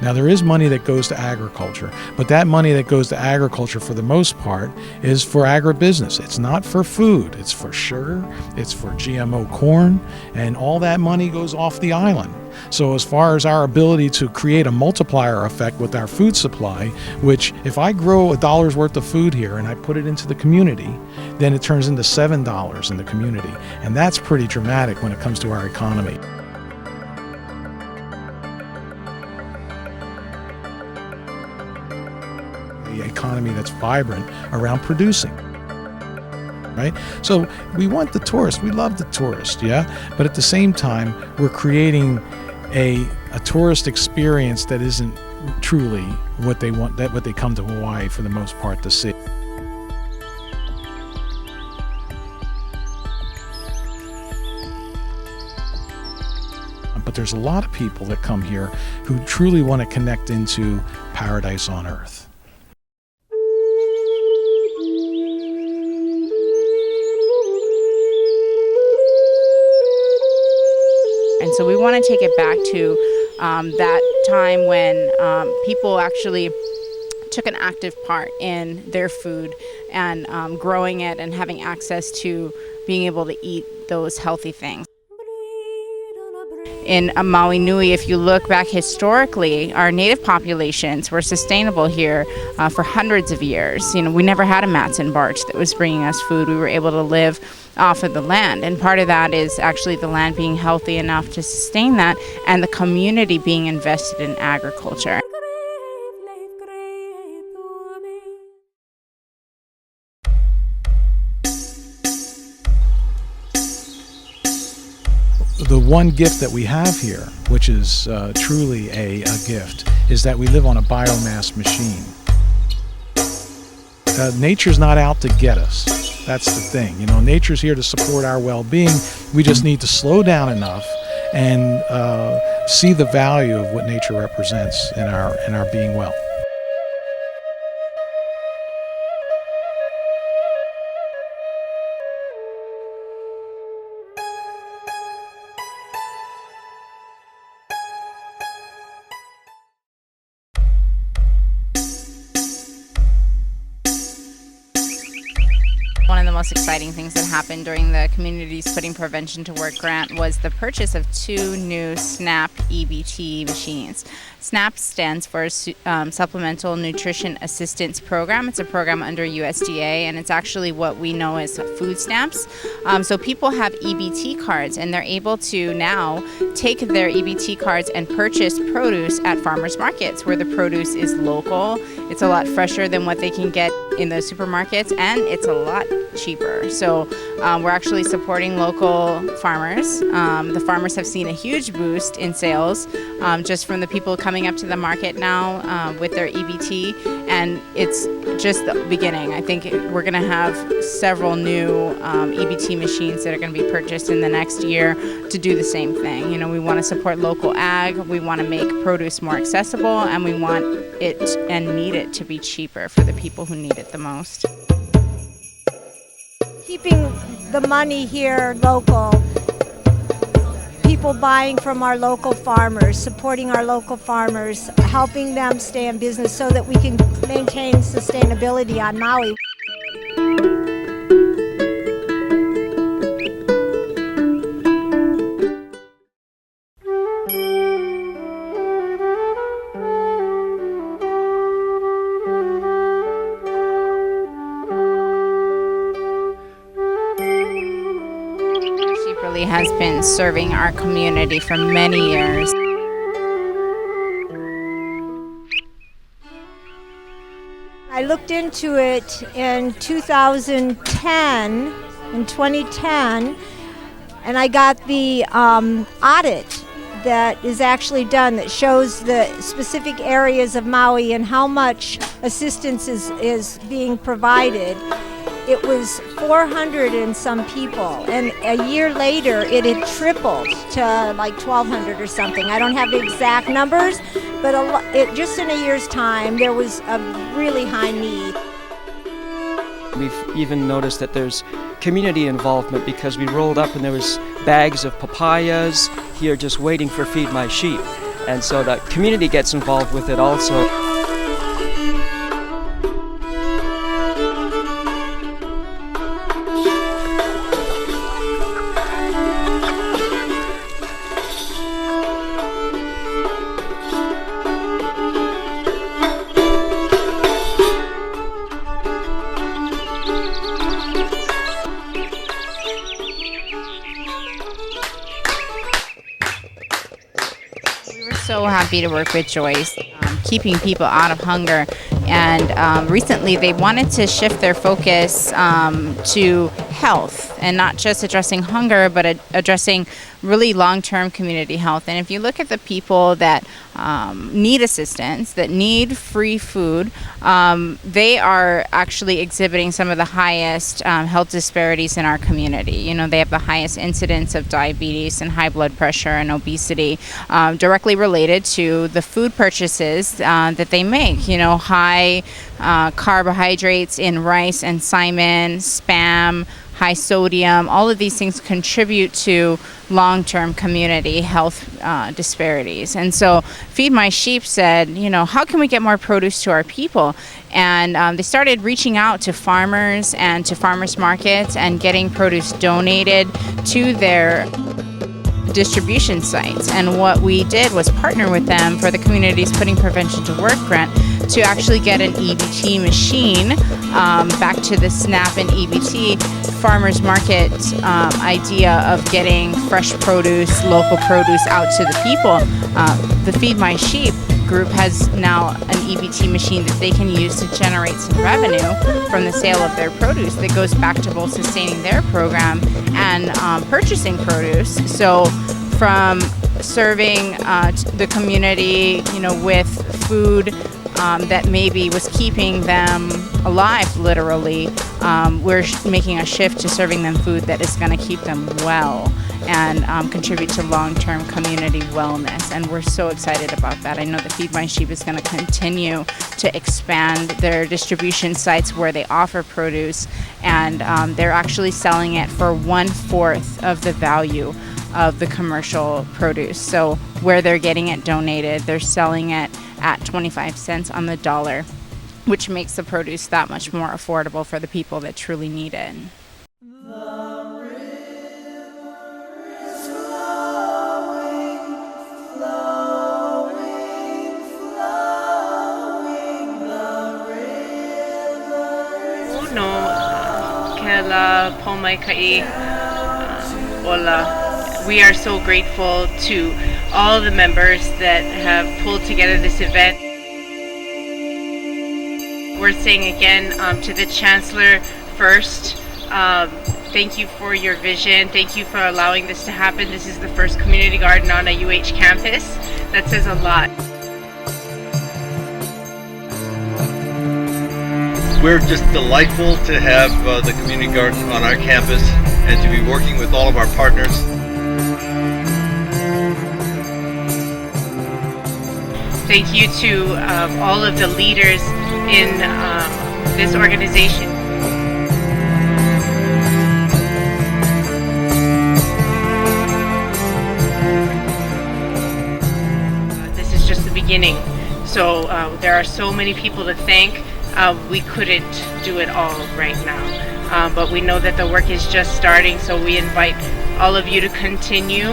Now, there is money that goes to agriculture, but that money that goes to agriculture for the most part is for agribusiness. It's not for food. It's for sugar, it's for GMO corn, and all that money goes off the island. So as far as our ability to create a multiplier effect with our food supply, which if I grow $1 worth of food here and I put it into the community, then it turns into $7 in the community. And that's pretty dramatic when it comes to our economy. The economy that's vibrant around producing. Right? So we want the tourist, we love the tourist, yeah? But at the same time, we're creating a tourist experience that isn't truly what they want, what they come to Hawaii for the most part to see. But there's a lot of people that come here who truly want to connect into paradise on earth. And so we want to take it back to that time when people actually took an active part in their food and growing it and having access to being able to eat those healthy things. In Maui Nui, if you look back historically, our native populations were sustainable here for hundreds of years. You know, we never had a Matson barge that was bringing us food. We were able to live off of the land, and part of that is actually the land being healthy enough to sustain that, and the community being invested in agriculture. The one gift that we have here, which is truly a gift, is that we live on a biomass machine. Nature's not out to get us. That's the thing. You know, nature's here to support our well-being. We just need to slow down enough and see the value of what nature represents in our being well. One of the most exciting things that happened during the Communities Putting Prevention to Work grant was the purchase of 2 new SNAP EBT machines. SNAP stands for Supplemental Nutrition Assistance Program. It's a program under USDA, and it's actually what we know as food stamps. So people have EBT cards, and they're able to now take their EBT cards and purchase produce at farmers markets where the produce is local. It's a lot fresher than what they can get in the supermarkets, and it's a lot cheaper. So we're actually supporting local farmers. The farmers have seen a huge boost in sales just from the people coming up to the market now with their EBT, and it's just the beginning. I think we're going to have several new EBT machines that are going to be purchased in the next year to do the same thing. You know, we want to support local ag, we want to make produce more accessible, and we want it and need it to be cheaper for the people who need it the most. Keeping the money here local, people buying from our local farmers, supporting our local farmers, helping them stay in business so that we can maintain sustainability on Maui. Has been serving our community for many years. I looked into it in 2010, and I got the audit that is actually done that shows the specific areas of Maui and how much assistance is being provided. It was 400 and some people, and a year later it had tripled to like 1,200 or something. I don't have the exact numbers, but just in a year's time there was a really high need. We've even noticed that there's community involvement because we rolled up and there was bags of papayas here just waiting for Feed My Sheep. And so the community gets involved with it also. So happy to work with Joyce, keeping people out of hunger. And recently they wanted to shift their focus to health and not just addressing hunger, but addressing really long-term community health. And if you look at the people that need assistance, that need free food, they are actually exhibiting some of the highest health disparities in our community. You know, they have the highest incidence of diabetes and high blood pressure and obesity, directly related to the food purchases that they make. You know, high carbohydrates in rice and salmon, spam, high sodium, all of these things contribute to long-term community health disparities. And so Feed My Sheep said, you know, how can we get more produce to our people? And they started reaching out to farmers and to farmers markets and getting produce donated to their distribution sites. And what we did was partner with them for the Communities Putting Prevention to Work grant to actually get an EBT machine back to the SNAP and EBT farmers market idea of getting fresh produce, local produce out to the people. The Feed My Sheep group has now an EBT machine that they can use to generate some revenue from the sale of their produce that goes back to both sustaining their program and purchasing produce. So from serving the community, you know, with food that maybe was keeping them alive, literally, we're making a shift to serving them food that is going to keep them well and contribute to long-term community wellness. And we're so excited about that. I know that Feed My Sheep is going to continue to expand their distribution sites where they offer produce, and they're actually selling it for 1/4 of the value of the commercial produce. So where they're getting it donated, they're selling it at 25 cents on the dollar, which makes the produce that much more affordable for the people that truly need it. No, kela pomai kai ola. We are so grateful to all the members that have pulled together this event. We're saying again to the Chancellor first, thank you for your vision. Thank you for allowing this to happen. This is the first community garden on a UH campus. That says a lot. We're just delightful to have the community garden on our campus and to be working with all of our partners. Thank you to all of the leaders in this organization. This is just the beginning. So there are so many people to thank. We couldn't do it all right now. But we know that the work is just starting, so we invite all of you to continue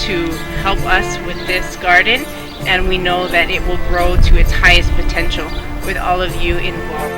to help us with this garden. And we know that it will grow to its highest potential with all of you involved.